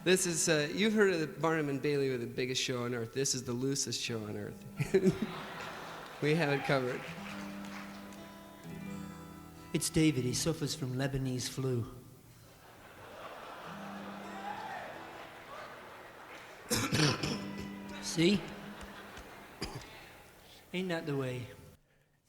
This is, you've heard of the Barnum and Bailey were the biggest show on earth. This is the loosest show on earth. We have it covered. It's David. He suffers from Lebanese flu. See? Ain't that the way?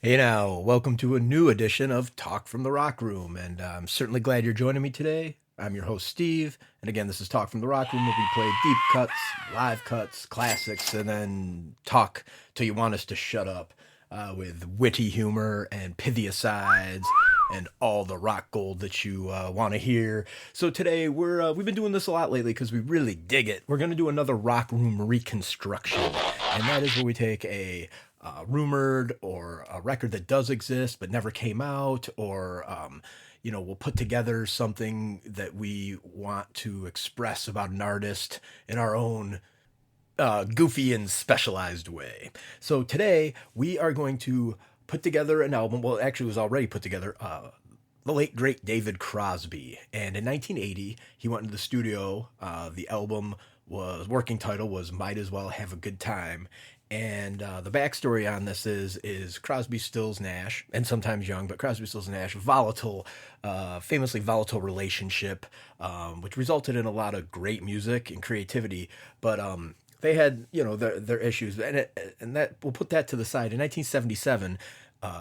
Hey now, welcome to a new edition of Talk from the Rock Room, and I'm certainly glad you're joining me today. I'm your host, Steve, and again, this is Talk from the Rock Room, where we play deep cuts, live cuts, classics, and then talk till you want us to shut up with witty humor and pithy asides and all the rock gold that you want to hear. So today, we've been doing this a lot lately because we really dig it. We're going to do another Rock Room Reconstruction, and that is where we take a rumored or a record that does exist but never came out, or we'll put together something that we want to express about an artist in our own goofy and specialized way. So today we are going to put together an album. Well, actually it was already put together. The late great David Crosby, and in 1980 he went into the studio. The album working title was Might As Well Have a Good Time. And the backstory on this is Crosby, Stills, Nash, and sometimes Young, but Crosby, Stills, and Nash, famously volatile relationship, which resulted in a lot of great music and creativity. But they had, their issues, and that we'll put that to the side. In 1977,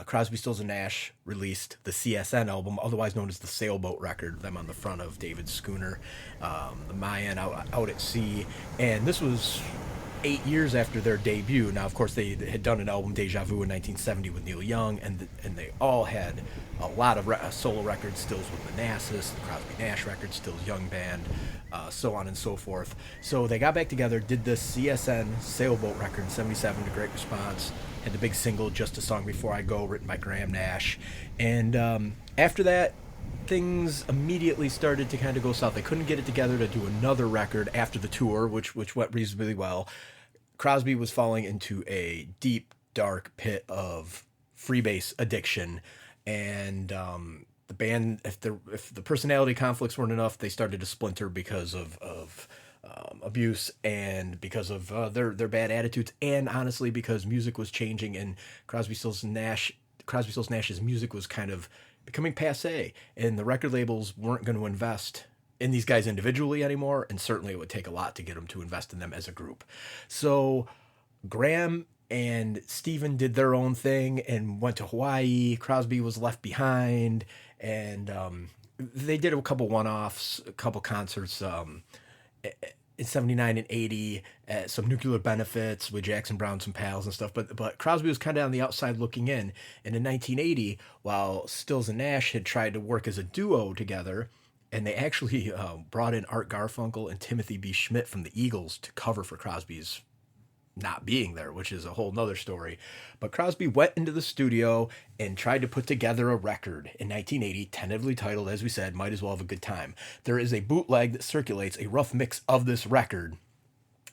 Crosby, Stills, and Nash released the CSN album, otherwise known as the Sailboat record, them on the front of David's schooner, the Mayan out at sea, and this was 8 years after their debut. Now, of course, they had done an album, Deja Vu, in 1970 with Neil Young, and they all had a lot of solo records, Stills with Manassas, the Crosby Nash record, Stills Young Band, so on and so forth. So they got back together, did this CSN Sailboat record in 77 to great response, had the big single, Just a Song Before I Go, written by Graham Nash, and after that, things immediately started to kind of go south. They couldn't get it together to do another record after the tour, which went reasonably well. Crosby was falling into a deep, dark pit of freebase addiction, and the band, if the personality conflicts weren't enough, they started to splinter because of abuse and because of their bad attitudes, and honestly because music was changing, and Crosby, Stills, Nash's music was kind of becoming passé, and the record labels weren't going to invest in these guys individually anymore, and certainly it would take a lot to get them to invest in them as a group. So Graham and Steven did their own thing and went to Hawaii. Crosby was left behind, and they did a couple one-offs, a couple concerts in 79 and 80, some Nuclear Benefits with Jackson Browne, some pals and stuff, but Crosby was kind of on the outside looking in. And in 1980, while Stills and Nash had tried to work as a duo together, and they actually brought in Art Garfunkel and Timothy B. Schmidt from the Eagles to cover for Crosby's not being there, which is a whole nother story. But Crosby went into the studio and tried to put together a record in 1980, tentatively titled, as we said, Might As Well Have a Good Time. There is a bootleg that circulates, a rough mix of this record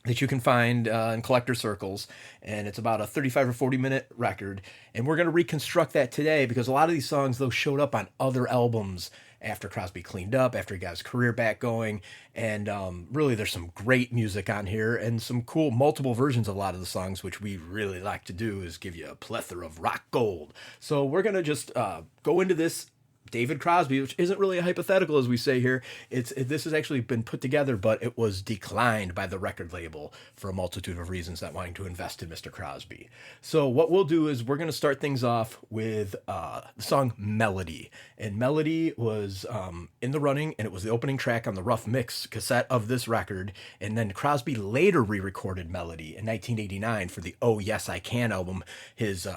that you can find in collector circles, and it's about a 35 or 40 minute record, and we're going to reconstruct that today because a lot of these songs, though, showed up on other albums after Crosby cleaned up, after he got his career back going, and really there's some great music on here and some cool multiple versions of a lot of the songs, which we really like to do is give you a plethora of rock gold. So we're going to just go into this David Crosby, which isn't really a hypothetical, as we say here. This has actually been put together, but it was declined by the record label for a multitude of reasons, not wanting to invest in Mr. Crosby. So what we'll do is we're going to start things off with the song Melody. And Melody was in the running, and it was the opening track on the Rough Mix cassette of this record. And then Crosby later re-recorded Melody in 1989 for the Oh Yes I Can album. His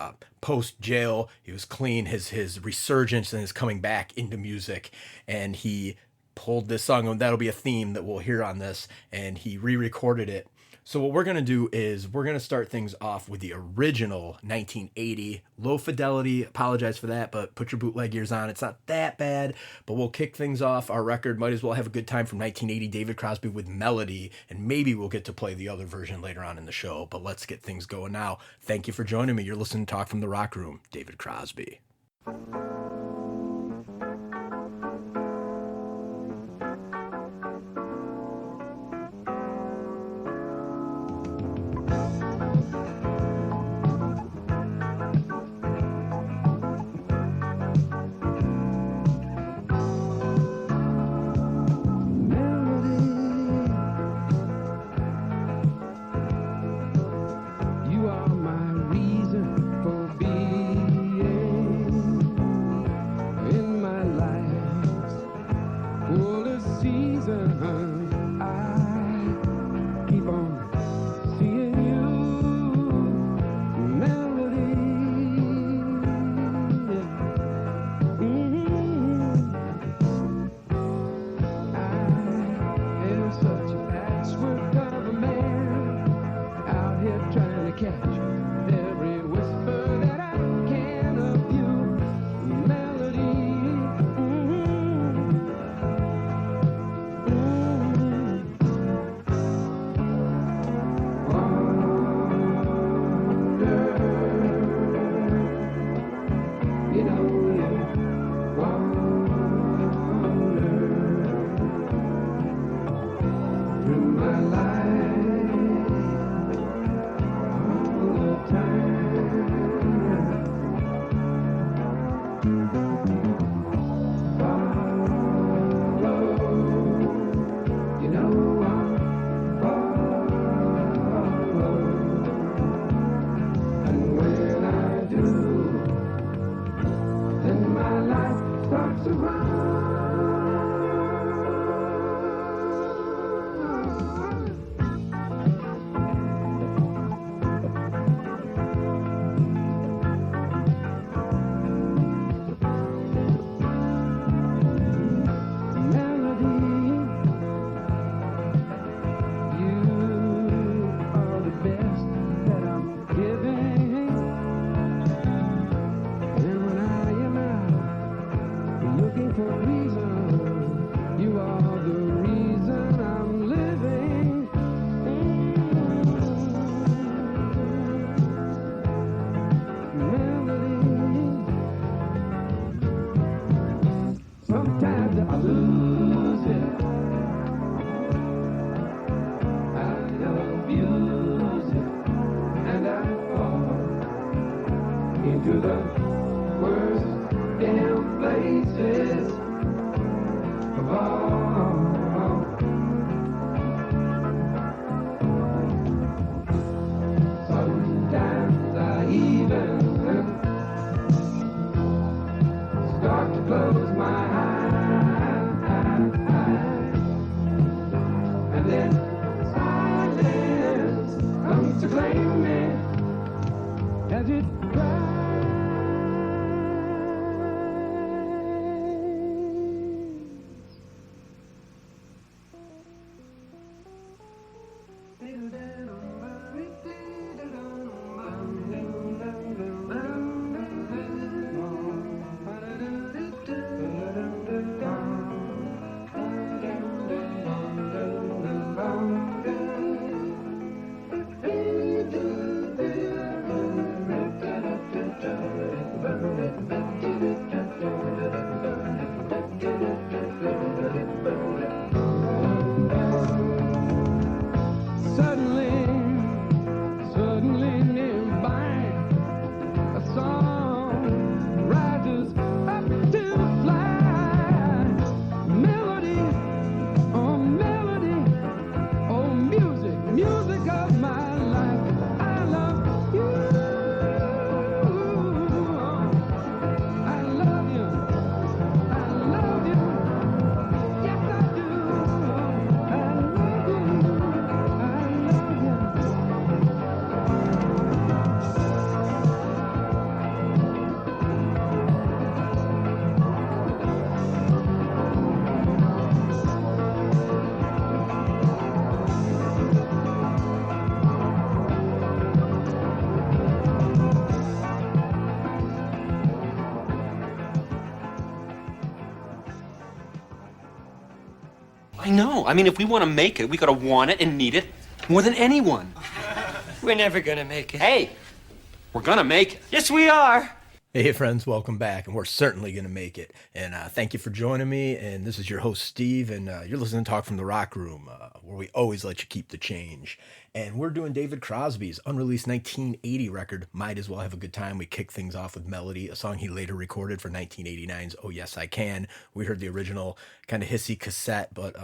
post-jail, he was clean, his resurgence and his coming back into music, and he pulled this song, and that'll be a theme that we'll hear on this, and he re-recorded it. So what we're going to do is we're going to start things off with the original 1980, low fidelity, apologize for that, but put your bootleg ears on, it's not that bad, but we'll kick things off. Our record Might As Well Have a Good Time from 1980, David Crosby with Melody, and maybe we'll get to play the other version later on in the show, but let's get things going now. Thank you for joining me. You're listening to Talk from the Rock Room, David Crosby. to the worst damn places of all. Sometimes I even start to close my eyes, and then silence comes to claim me as it cries. Suddenly nearby, a song rises up to fly. Melody, oh music, music of my life. I love you, I love you, I love you, yes I do. I love you, I love you. I know. I mean, if we want to make it, we gotta want it and need it more than anyone. We're never gonna make it. Hey, we're gonna make it. Yes, we are. Hey friends, welcome back, and we're certainly going to make it. And thank you for joining me, and this is your host Steve, and you're listening to Talk from the Rock Room, where we always let you keep the change. And we're doing David Crosby's unreleased 1980 record, Might As Well Have a Good Time. We kick things off with Melody, a song he later recorded for 1989's Oh Yes I Can. We heard the original kind of hissy cassette, but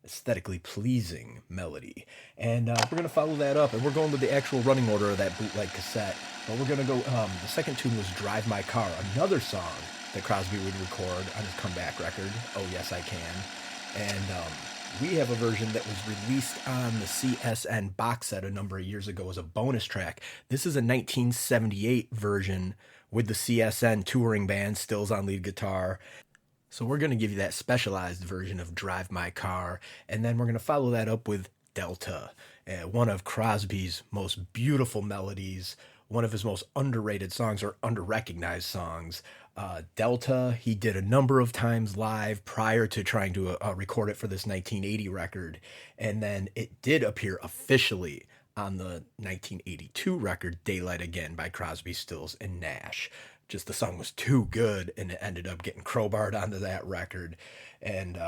aesthetically pleasing melody. And we're going to follow that up, and we're going with the actual running order of that bootleg cassette. But we're going to go, the second tune was Drive My Car, another song that Crosby would record on his comeback record, Oh Yes I Can. And we have a version that was released on the CSN box set a number of years ago as a bonus track. This is a 1978 version with the CSN touring band, Stills on lead guitar. So we're going to give you that specialized version of Drive My Car, and then we're going to follow that up with Delta, one of Crosby's most beautiful melodies, one of his most underrated songs or underrecognized songs. Delta, he did a number of times live prior to trying to record it for this 1980 record, and then it did appear officially on the 1982 record, Daylight Again by Crosby, Stills, and Nash. Just the song was too good, and it ended up getting crowbarred onto that record. And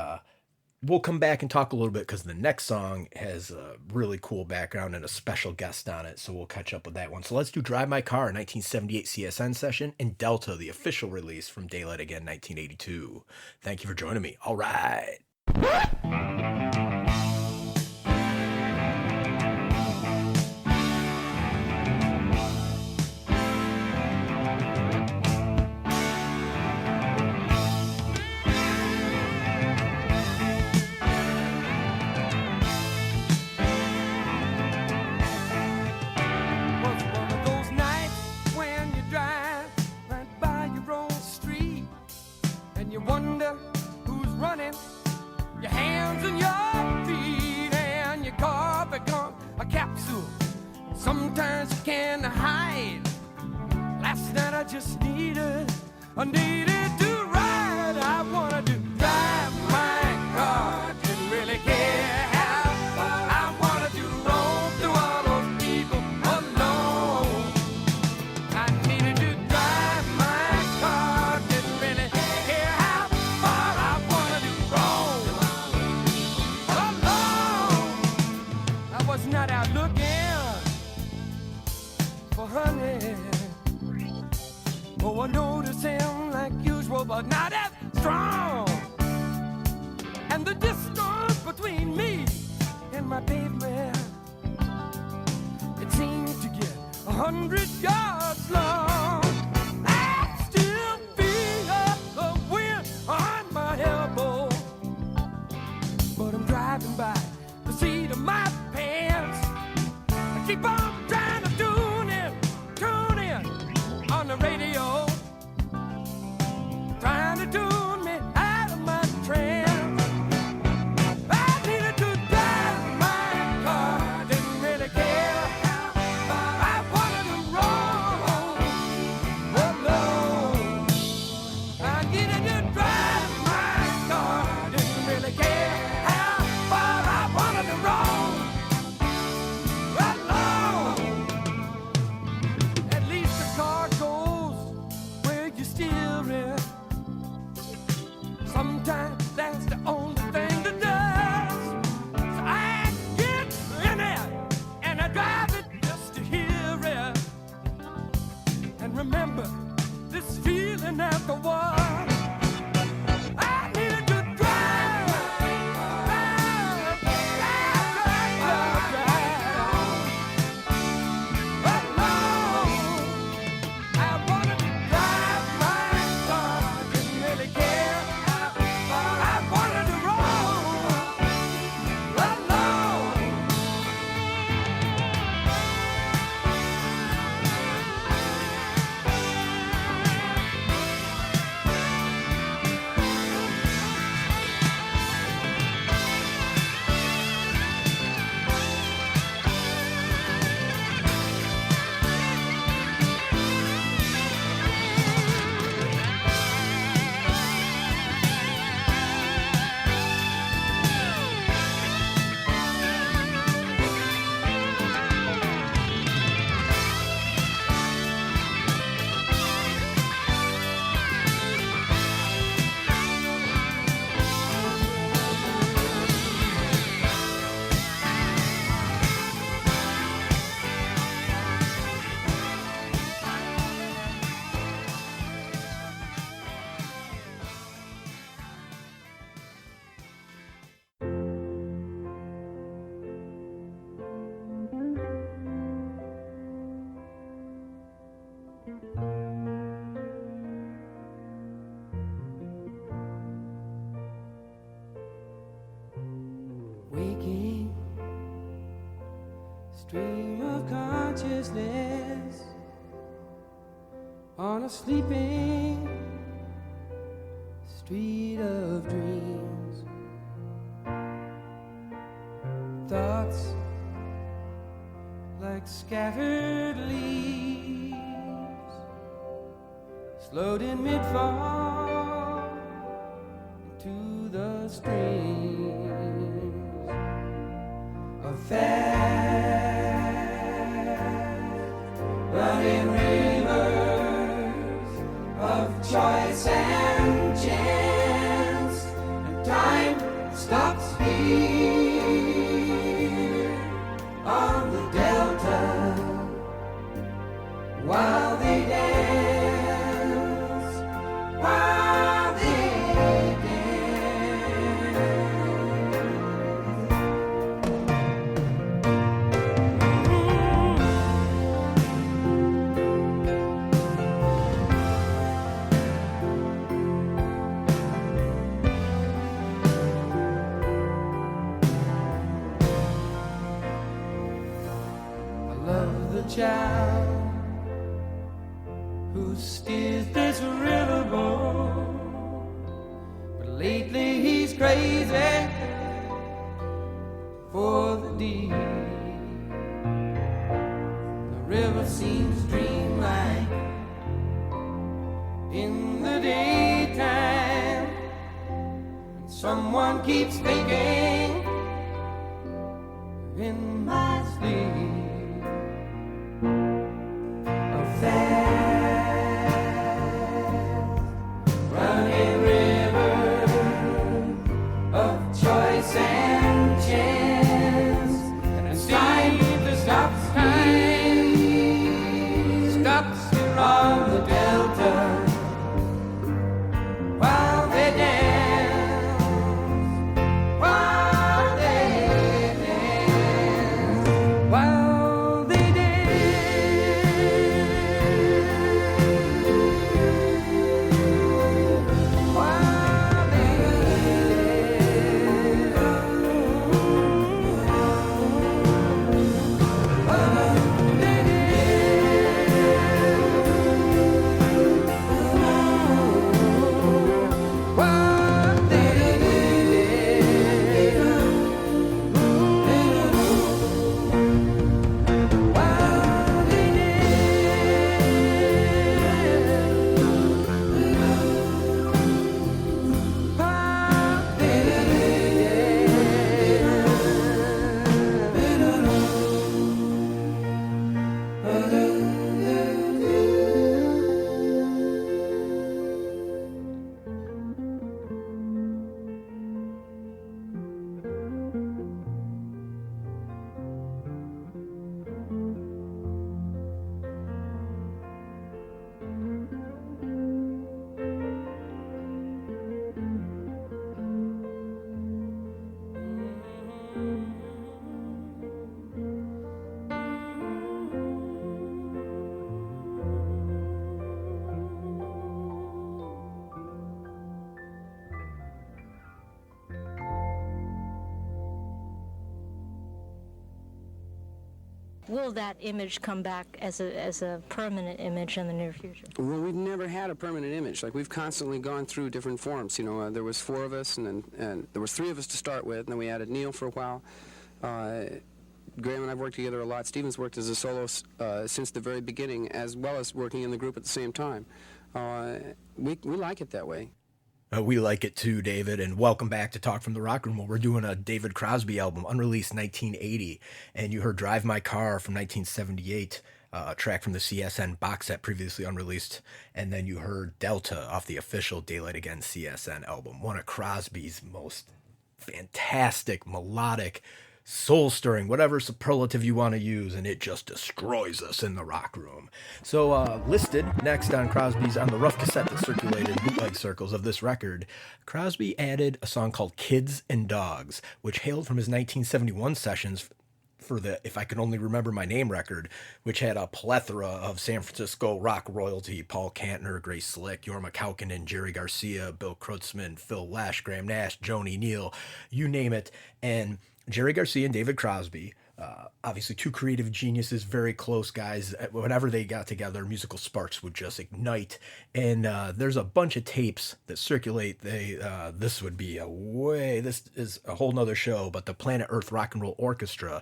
we'll come back and talk a little bit because the next song has a really cool background and a special guest on it, so we'll catch up with that one. So let's do Drive My Car, 1978 CSN session, and Delta, the official release from Daylight Again, 1982. Thank you for joining me. All right. Your hands and your feet and your car become a capsule. Sometimes you can't hide. Last night I just needed to ride. I wanted to drive my car, didn't really care how. I wanted to roam through all those people alone. I needed to drive my car, didn't really care how far. I wanted to roam alone. I was not out looking for honey. 100 yards long. I still feel the wind on my elbow, but I'm driving by the seat of my pants. I keep on trying to tune in on the radio, trying to tune me out of my trance. I needed to drive my car, didn't really care. I wanted to roll alone. I needed to drive my car, didn't really care how far I wanted to roll alone. At least the car goes where you steer it. Sometimes that's the only thing that does. So I get in it and I drive it just to hear it and remember this feeling afterward. I needed to drive alone. I wanted to drive my car, didn't really care. I wanted to roll alone. Waking, stream of consciousness on a sleeping street of dreams. Thoughts like scattered leaves, slowed in mid-fall into the streams of fast running rivers of choice and chance, and time stops here on the delta while they dance, while they child who steers this riverboat, but lately he's crazy for the deep. The river seems dreamlike in the daytime, and someone keeps thinking in my sleep. Running river of choice and chance, and time stops here on the delta while they dance, while they dance. will that image come back as a permanent image in the near future? Well, we've never had a permanent image. Like, we've constantly gone through different forms. You know, there was 4 of us, and there was 3 of us to start with, and then we added Neil for a while. Graham and I've worked together a lot. Steven's worked as a solo since the very beginning, as well as working in the group at the same time. We like it that way. We like it too, David, and welcome back to Talk from the Rock Room. Well, we're doing a David Crosby album, Unreleased 1980, and you heard Drive My Car from 1978, a track from the CSN box set previously unreleased, and then you heard Delta off the official Daylight Again CSN album, one of Crosby's most fantastic, melodic, soul-stirring, whatever superlative you want to use, and it just destroys us in the rock room. So listed next on Crosby's On the Rough cassette that circulated bootleg circles of this record, Crosby added a song called Kids and Dogs, which hailed from his 1971 sessions for the If I Could Only Remember My Name record, which had a plethora of San Francisco rock royalty: Paul Kantner, Grace Slick, Jorma Kaukonen, Jerry Garcia, Bill Kreutzmann, Phil Lesh, Graham Nash, Joni Neal, you name it. And Jerry Garcia and David Crosby, obviously 2 creative geniuses, very close guys. Whenever they got together, musical sparks would just ignite. And there's a bunch of tapes that circulate. This is a whole nother show, but the Planet Earth Rock and Roll Orchestra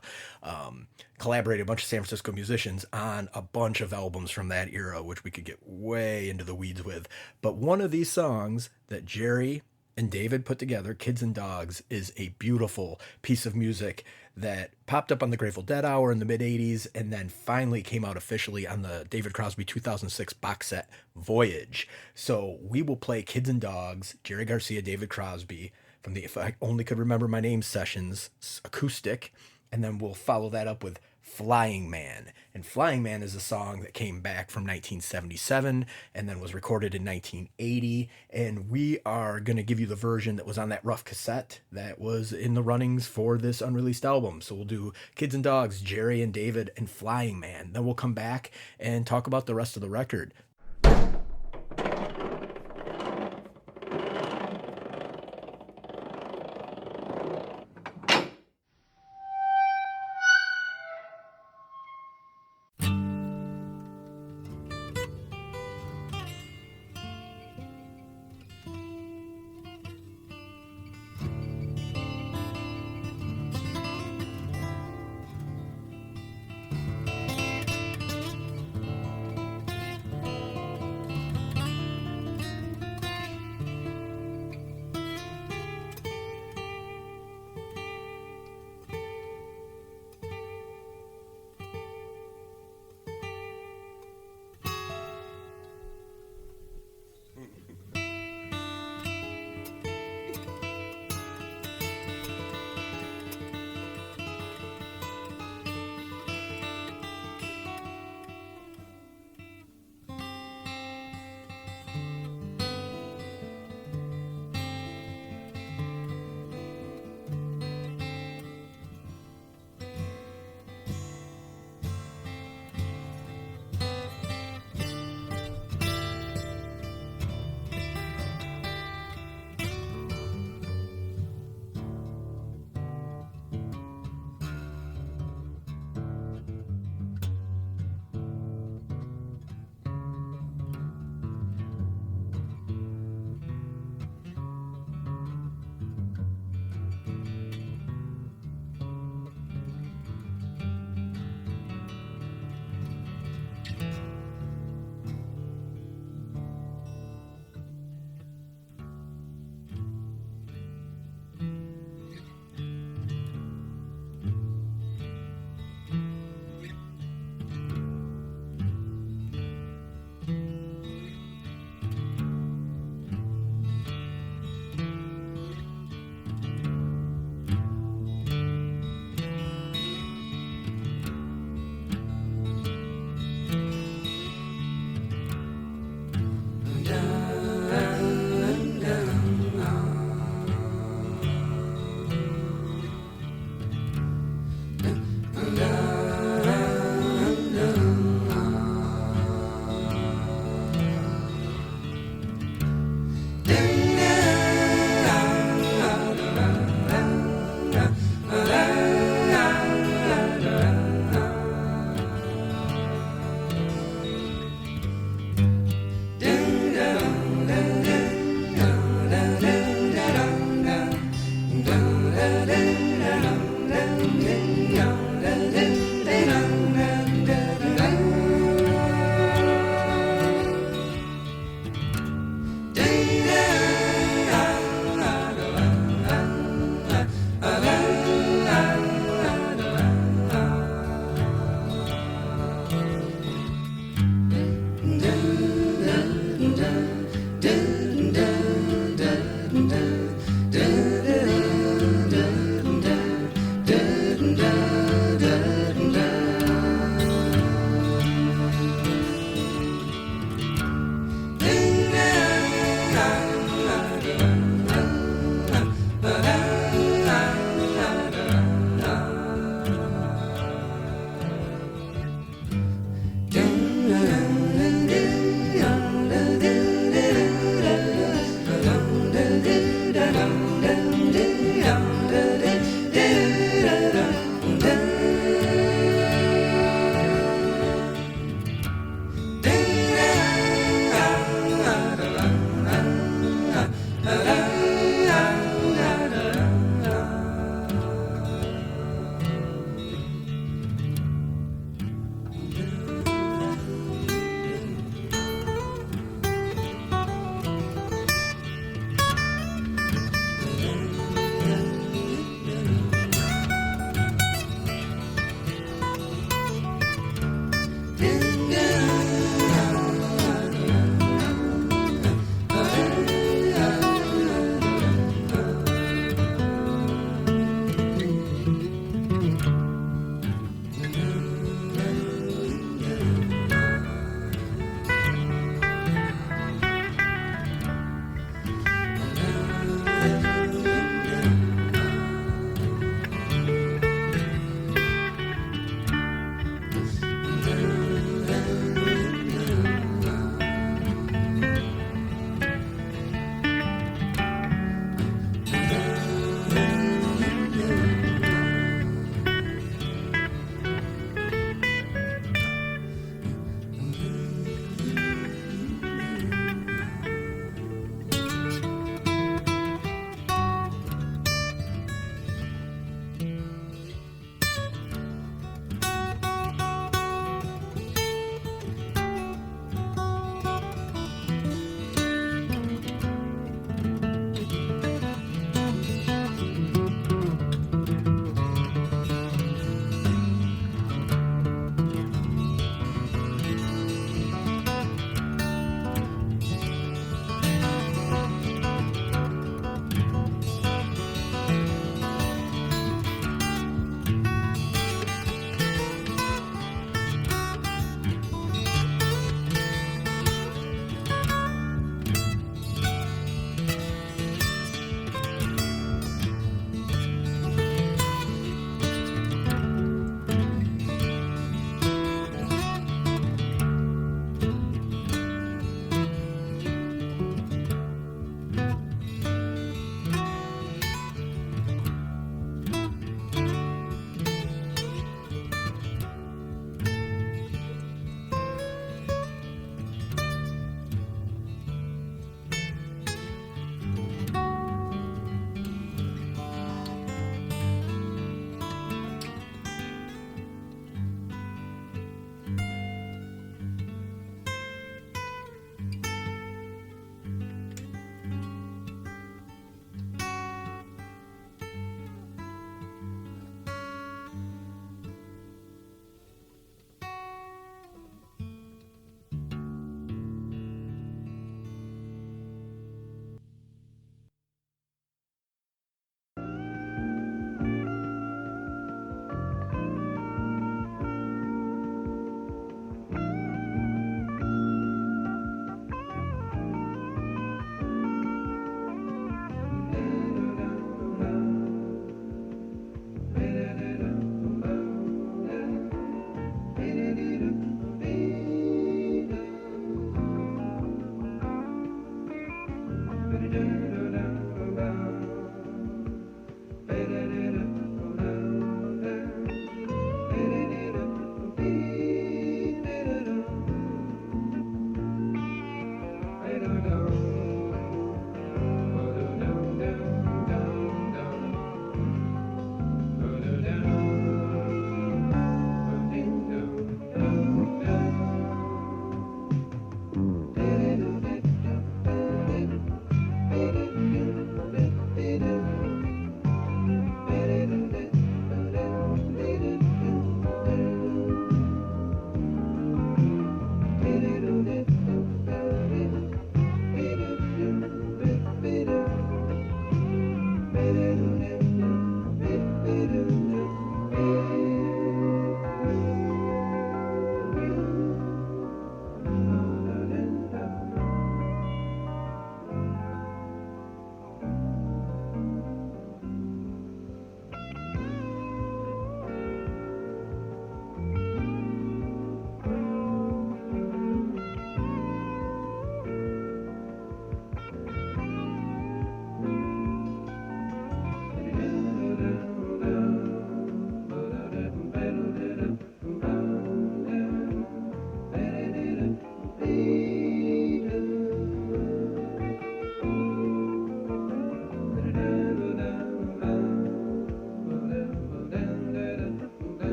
collaborated a bunch of San Francisco musicians on a bunch of albums from that era, which we could get way into the weeds with. But one of these songs that Jerry and David put together, Kids and Dogs, is a beautiful piece of music that popped up on the Grateful Dead Hour in the mid-'80s and then finally came out officially on the David Crosby 2006 box set Voyage. So we will play Kids and Dogs, Jerry Garcia, David Crosby, from the If I Only Could Remember My Name sessions, acoustic, and then we'll follow that up with Flying Man. And Flying Man is a song that came back from 1977 and then was recorded in 1980. And we are going to give you the version that was on that rough cassette that was in the runnings for this unreleased album. So we'll do Kids and Dogs, Jerry and David, and Flying Man. Then we'll come back and talk about the rest of the record.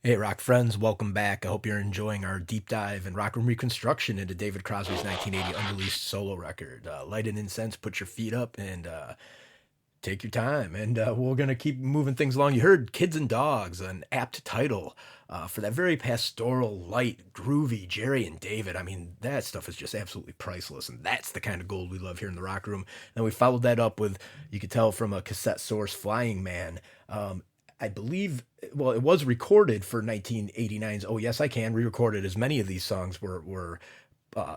Hey, rock friends, welcome back. I hope you're enjoying our deep dive and rock room reconstruction into David Crosby's 1980 unreleased solo record. Light an incense, put your feet up, and take your time. And we're going to keep moving things along. You heard Kids and Dogs, an apt title for that very pastoral, light, groovy Jerry and David. I mean, that stuff is just absolutely priceless. And that's the kind of gold we love here in the rock room. And we followed that up with, you could tell from a cassette source, Flying Man. I believe, well, it was recorded for 1989's Oh Yes I Can, re-recorded, as many of these songs were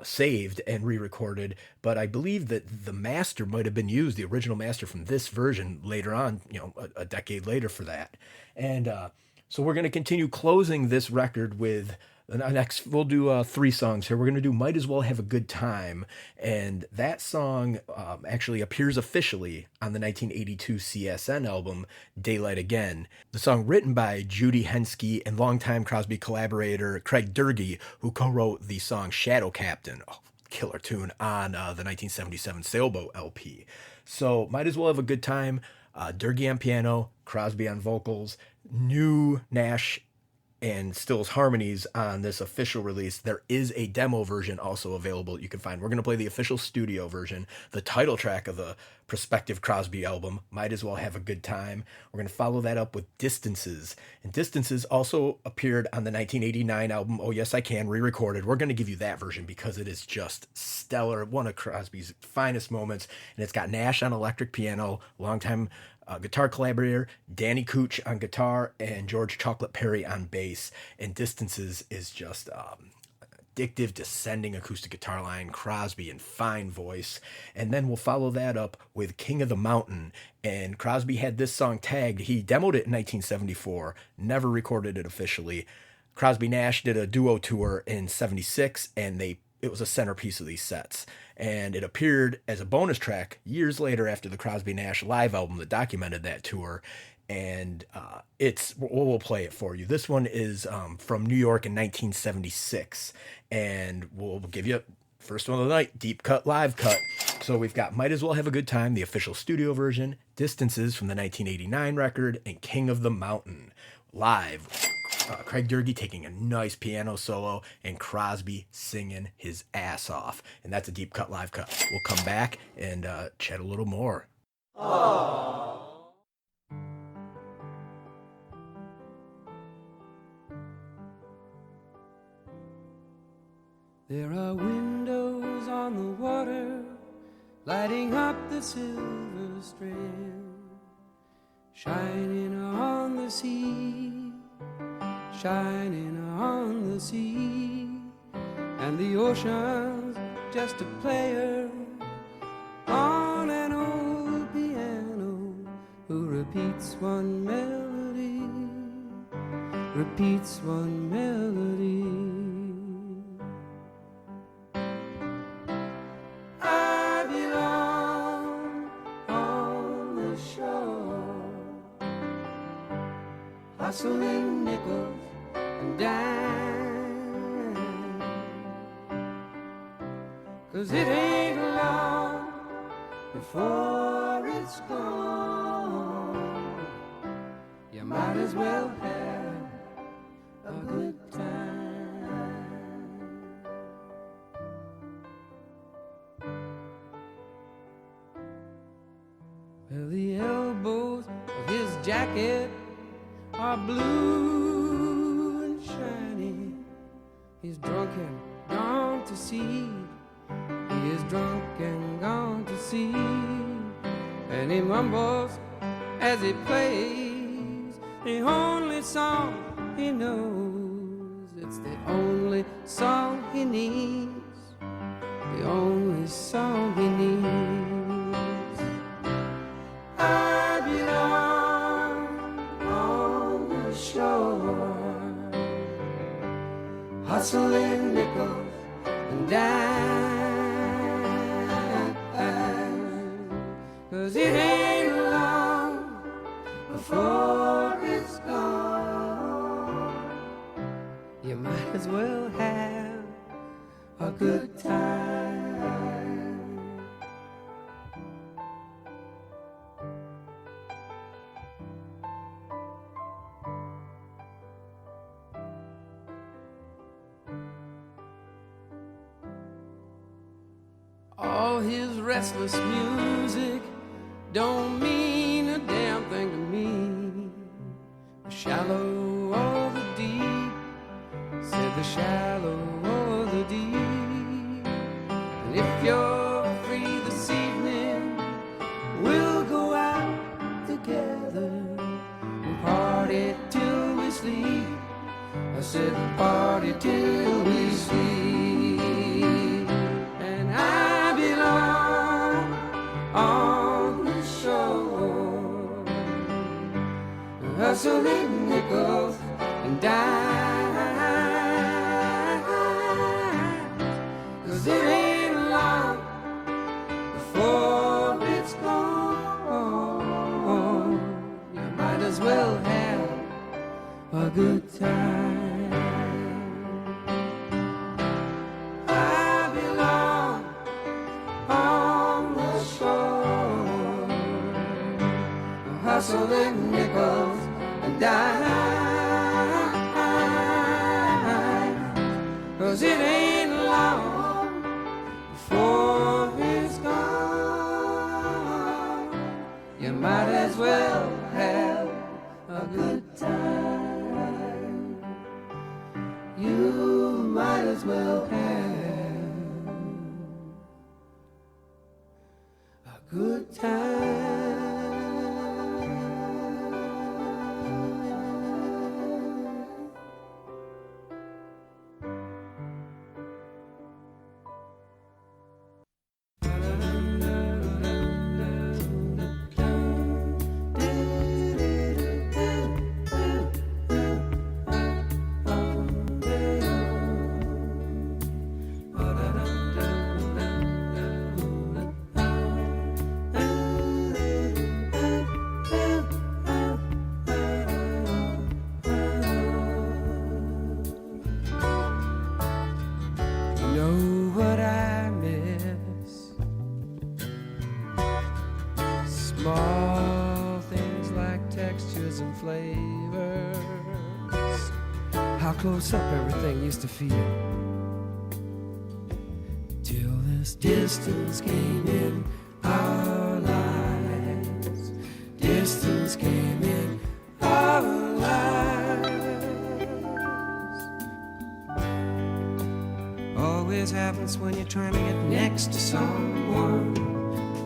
saved and re-recorded, but I believe that the master might have been used, the original master from this version later on, a decade later for that. And so we're going to continue closing this record with next. We'll do 3 songs here. We're going to do Might As Well Have a Good Time, and that song actually appears officially on the 1982 CSN album Daylight Again. The song written by Judy Henske and longtime Crosby collaborator Craig Durgee, who co-wrote the song Shadow Captain, killer tune, on the 1977 Sailboat LP. So Might As Well Have a Good Time. Durgee on piano, Crosby on vocals, new Nash and Stills harmonies on this official release. There is a demo version also available you can find. We're going to play the official studio version, the title track of the prospective Crosby album, Might As Well Have a Good Time. We're going to follow that up with Distances. And Distances also appeared on the 1989 album Oh Yes I Can, re-recorded. We're going to give you that version because it is just stellar, one of Crosby's finest moments. And it's got Nash on electric piano, longtime guitar collaborator Danny Cooch on guitar, and George Chocolate Perry on bass. And Distances is just addictive, descending acoustic guitar line, Crosby in fine voice. And then we'll follow that up with King of the Mountain. And Crosby had this song tagged. He demoed it in 1974, never recorded it officially. Crosby Nash did a duo tour in 76, and it was a centerpiece of these sets. And it appeared as a bonus track years later after the Crosby Nash live album that documented that tour. And we'll play it for you. This one is from New York in 1976. And we'll give you first one of the night, deep cut, live cut. So we've got Might As Well Have a Good Time, the official studio version, Distances from the 1989 record, and King of the Mountain live. Craig Durgee taking a nice piano solo and Crosby singing his ass off. And that's a deep cut, live cut. We'll come back and chat a little more. Aww. There are windows on the water, lighting up the silver strand, shining on the sea, shining on the sea. And the ocean's just a player on an old piano who repeats one melody, repeats one melody. Hustling nickels and dimes, 'cause it ain't long before it's gone. You might as well have a good time. Well, the elbows of his jacket are blue and shiny. He's drunk and gone to sea. He is drunk and gone to sea. And he mumbles as he plays the only song he knows. It's the only song he needs, the only song he needs. I belong on the shore, hustling nickels and dimes, 'cause it ain't long before it's gone. You might as well have a good time. All his restless music don't mean a damn thing to me. The shallow or the deep, said the shallow or the deep. And if you're free this evening, we'll go out together and party till we sleep. I said party till we sleep. And I belong on the shore, hustling nickels and dimes. 'Cause it ain't long before it's gone. You might as well have a good time. I belong on the shore, hustling nickels and dimes. 'Cause it ain't long before it's gone. You might as well have a good time. You might as well have a good time. Small things like textures and flavors. How close up everything used to feel, till this distance came in our lives. Distance came in our lives. Always happens when you're trying to get next to someone,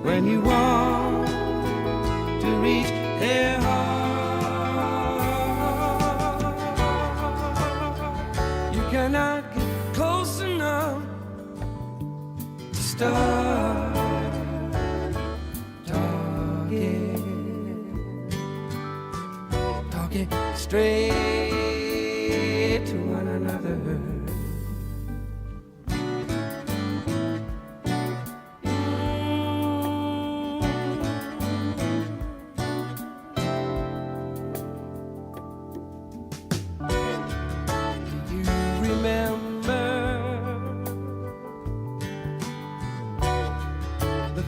when you want to reach their heart. You cannot get close enough to start talking straight to one another.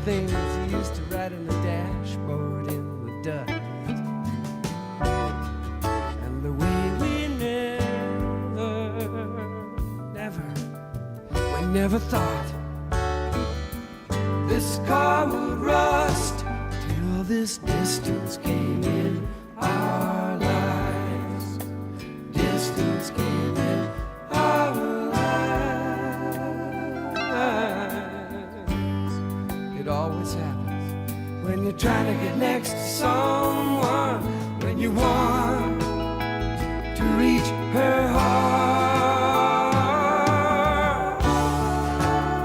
Things you used to write in the dashboard in the dust, and the way we never thought this car would rust, till this distance came in our lives. Distance came in our lives. It always happens when you're trying to get next to someone, when you want to reach her heart.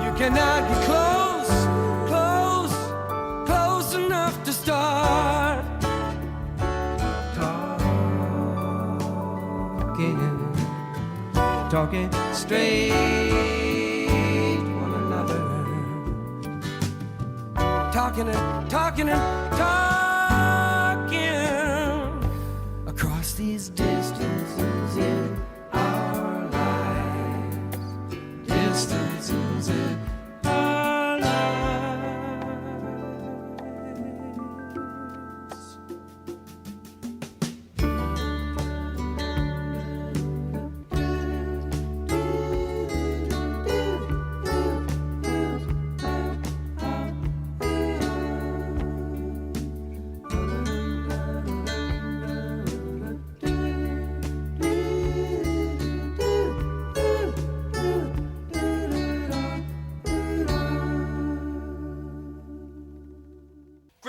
You cannot get close enough to start talking straight to one another. Talking across these distances in our lives. Distances in our lives.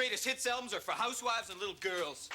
greatest hits albums are for housewives and little girls.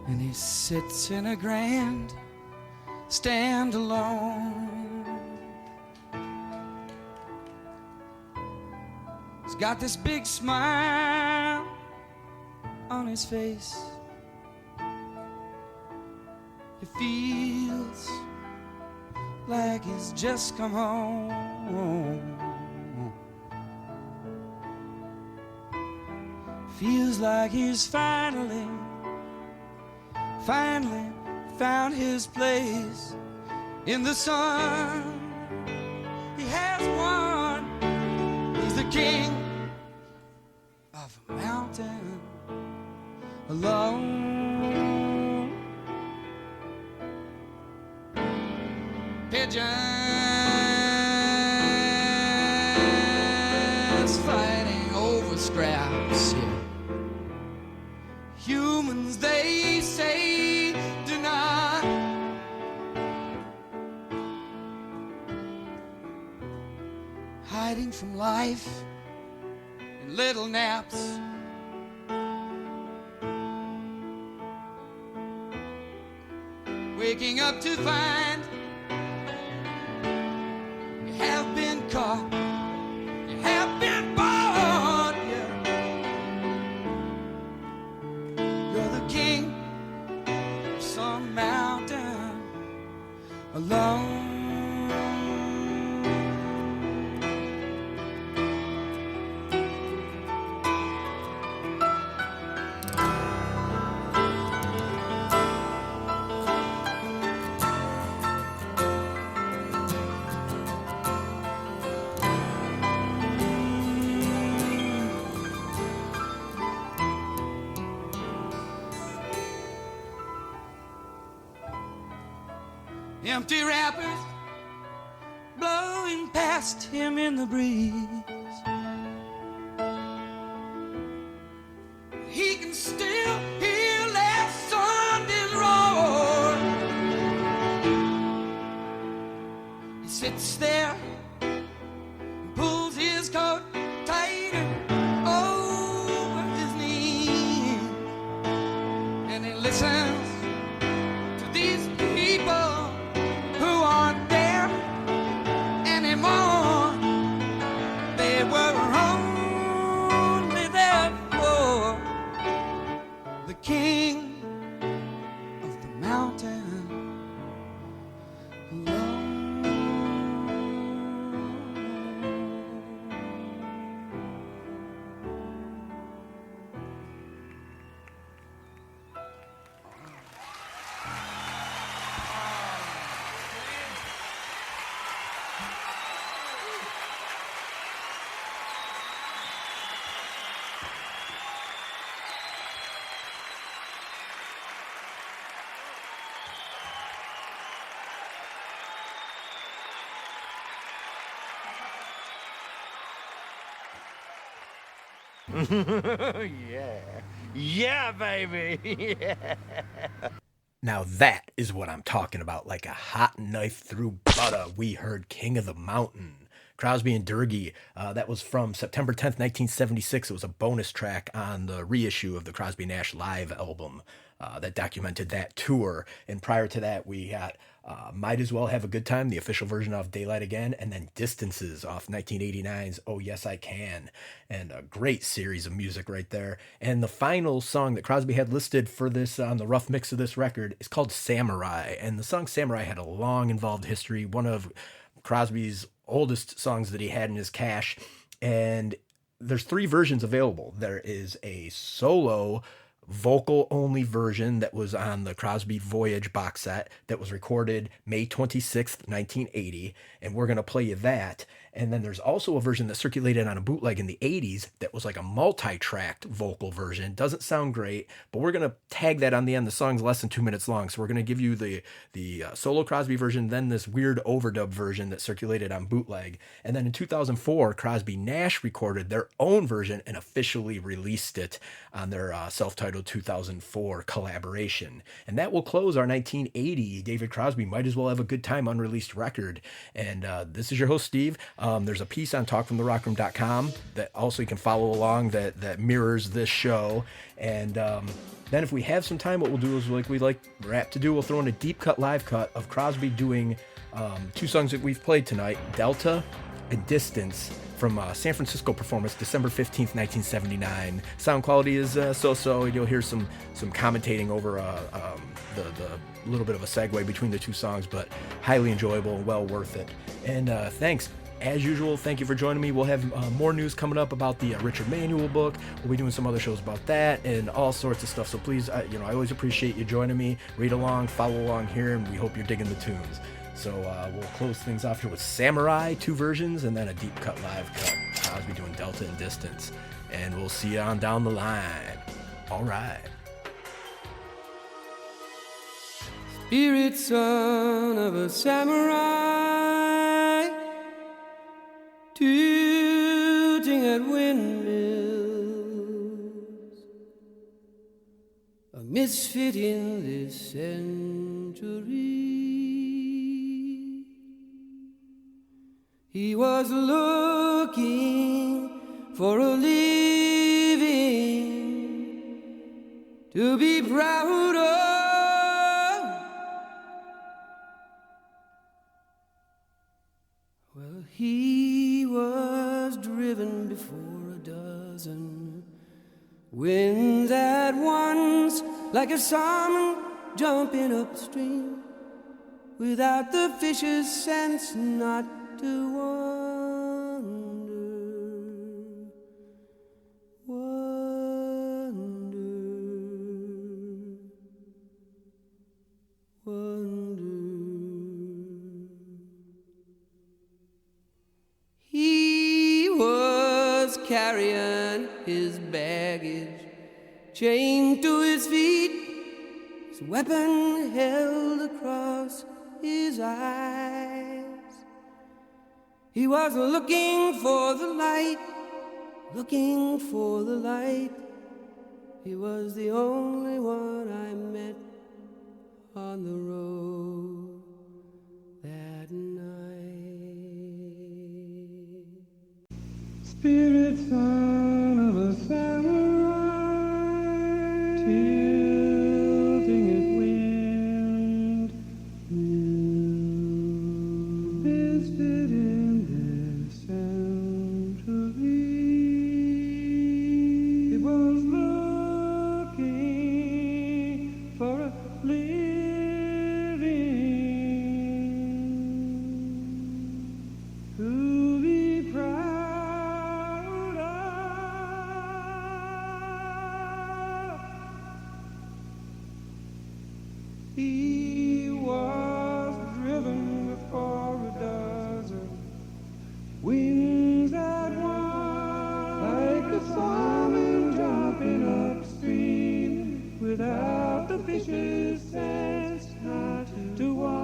And he sits in a grand stand alone. He's got this big smile on his face. He feels like he's just come home. Feels like he's finally found his place in the sun. He has won. He's the king of a mountain alone. Pigeons fighting over scraps, yeah. Humans, they say, do not hiding from life in little naps. Waking up to find you have been caught, you have been born, yeah. You're the king of some mountain alone. Empty wrappers blowing past him in the breeze. He can still hear that Sunday's roar. He sits there and pulls his coat tighter over his knees, and he listens to these people who aren't there anymore. They were only there for the king of the mountain alone. Yeah, baby. Now that is what I'm talking about, like a hot knife through butter. We heard King of the Mountain, Crosby and Durgie. That was from September 10th, 1976. It was a bonus track on the reissue of the Crosby Nash Live album that documented that tour. And prior to that, we got Might As Well Have a Good Time, the official version of Daylight Again, and then Distances off 1989's Oh Yes I Can. And a great series of music right there. And the final song that Crosby had listed for this on the rough mix of this record is called Samurai. And the song Samurai had a long involved history, one of Crosby's oldest songs that he had in his cache. And there's 3 versions available. There is a solo vocal only version that was on the Crosby Voyage box set that was recorded May 26th, 1980, and we're going to play you that. And then there's also a version that circulated on a bootleg in the 80s that was like a multi-tracked vocal version. Doesn't sound great, but we're going to tag that on the end. The song's less than 2 minutes long, so we're going to give you the solo Crosby version, then this weird overdub version that circulated on bootleg. And then in 2004, Crosby Nash recorded their own version and officially released it on their self-titled 2004 collaboration. And that will close our 1980 David Crosby Might As Well Have a Good Time unreleased record. And this is your host, Steve. There's a piece on talkfromtherockroom.com that also you can follow along that mirrors this show. And then if we have some time, what we'll do is like we like rap to do, we'll throw in a deep cut live cut of Crosby doing 2 songs that we've played tonight, Delta and Distance, from San Francisco performance, December 15th, 1979. Sound quality is so-so. You'll hear some commentating over the little bit of a segue between the 2 songs, but highly enjoyable and well worth it. And thanks. As usual, thank you for joining me. We'll have more news coming up about the Richard Manuel book. We'll be doing some other shows about that and all sorts of stuff. So please, I always appreciate you joining me. Read along, follow along here, and we hope you're digging the tunes. So we'll close things off here with Samurai, 2 versions, and then a deep cut live cut. Crosby doing Delta and Distance. And we'll see you on down the line. All right. Spirit son of a samurai, tooting at windmills, a misfit in this century. He was looking for a living to be proud of. Well, he was driven before a dozen winds at once, like a salmon jumping upstream, without the fish's sense not to wonder. He was carrying his baggage, chained to his feet, his weapon held across his eyes. He wasn't looking for the light, looking for the light. He was the only one I met on the road that night. Spirit son of a samurai, tilting his wind, visited in this century. He was looking for a living to be proud of. He was driven before a dozen winds at once, like a salmon dropping upstream without the fish's sense not to wander,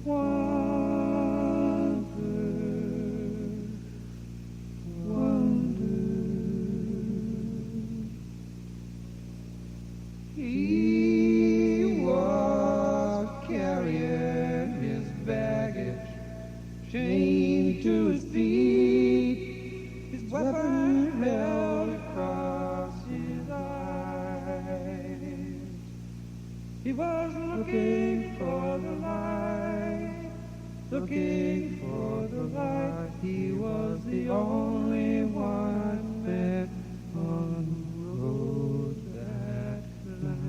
wander, wander. He was carrying his baggage, chained to his feet, his weapon held across his eyes. He was looking for the light, looking for the light. He was the only one I met on the road that night.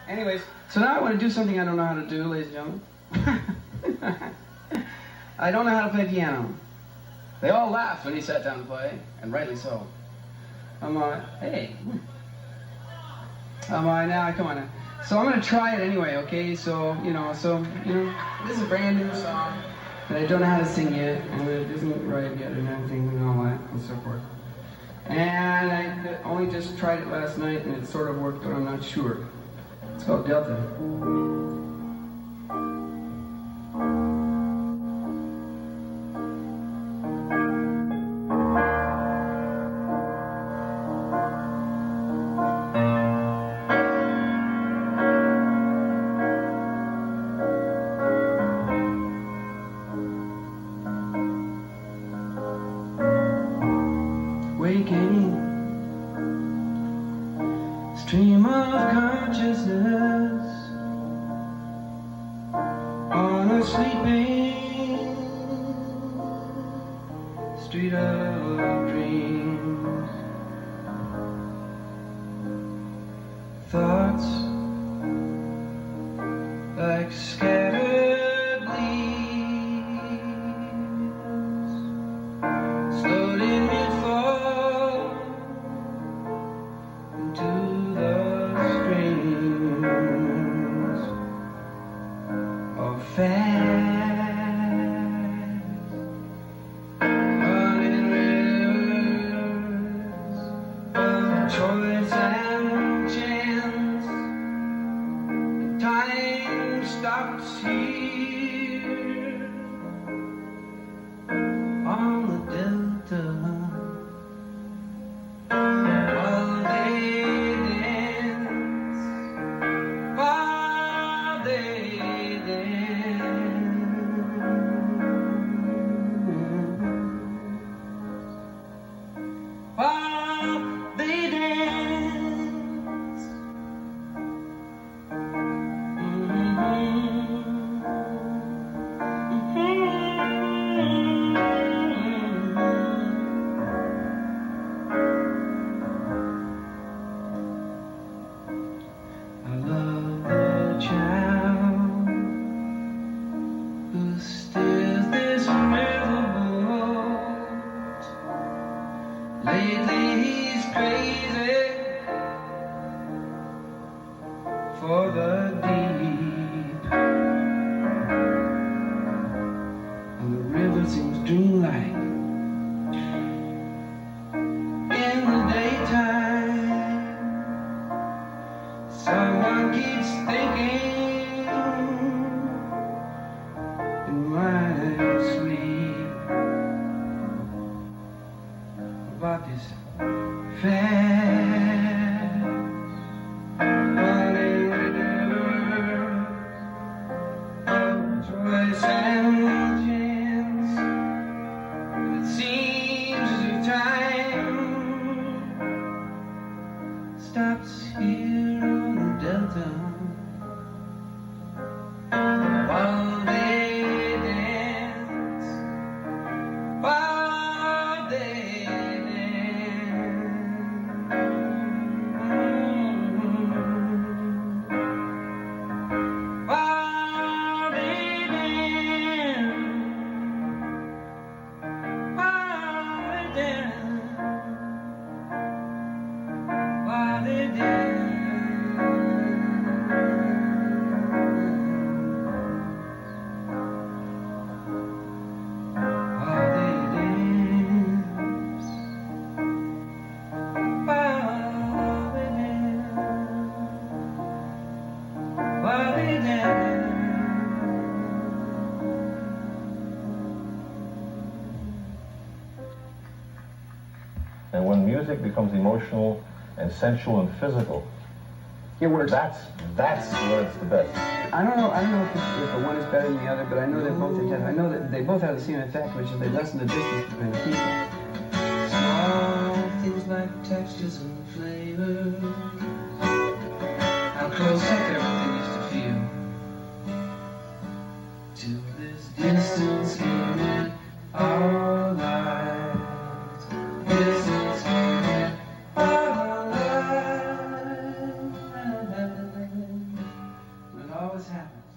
Anyways, so now I want to do something I don't know how to do, ladies and gentlemen. I don't know how to play piano. They all laughed when he sat down to play, and rightly so. Hey. Now, come on now. So I'm going to try it anyway, okay? So, this is a brand new song that I don't know how to sing yet, and it isn't right yet and everything and all that and so forth. And I only just tried it last night, and it sort of worked, but I'm not sure. It's called Delta. Waking, stream of consciousness on a sleeping street of dreams. Thoughts like scattered leaves, slowly mid-fall into the streams of fast running rivers of choice and chance. Time stops here on the delta while they dance, while they dance, while they dance. music becomes emotional and sensual and physical. It works. That's where it's the best. I don't know if the one is better than the other, but I know they're both intense. I know that they both have the same effect, which is they lessen the distance between the people. Small things like textures and flavor. How close up everything used to feel. To this distance came in our lives. Distance came in our lives. It always happens.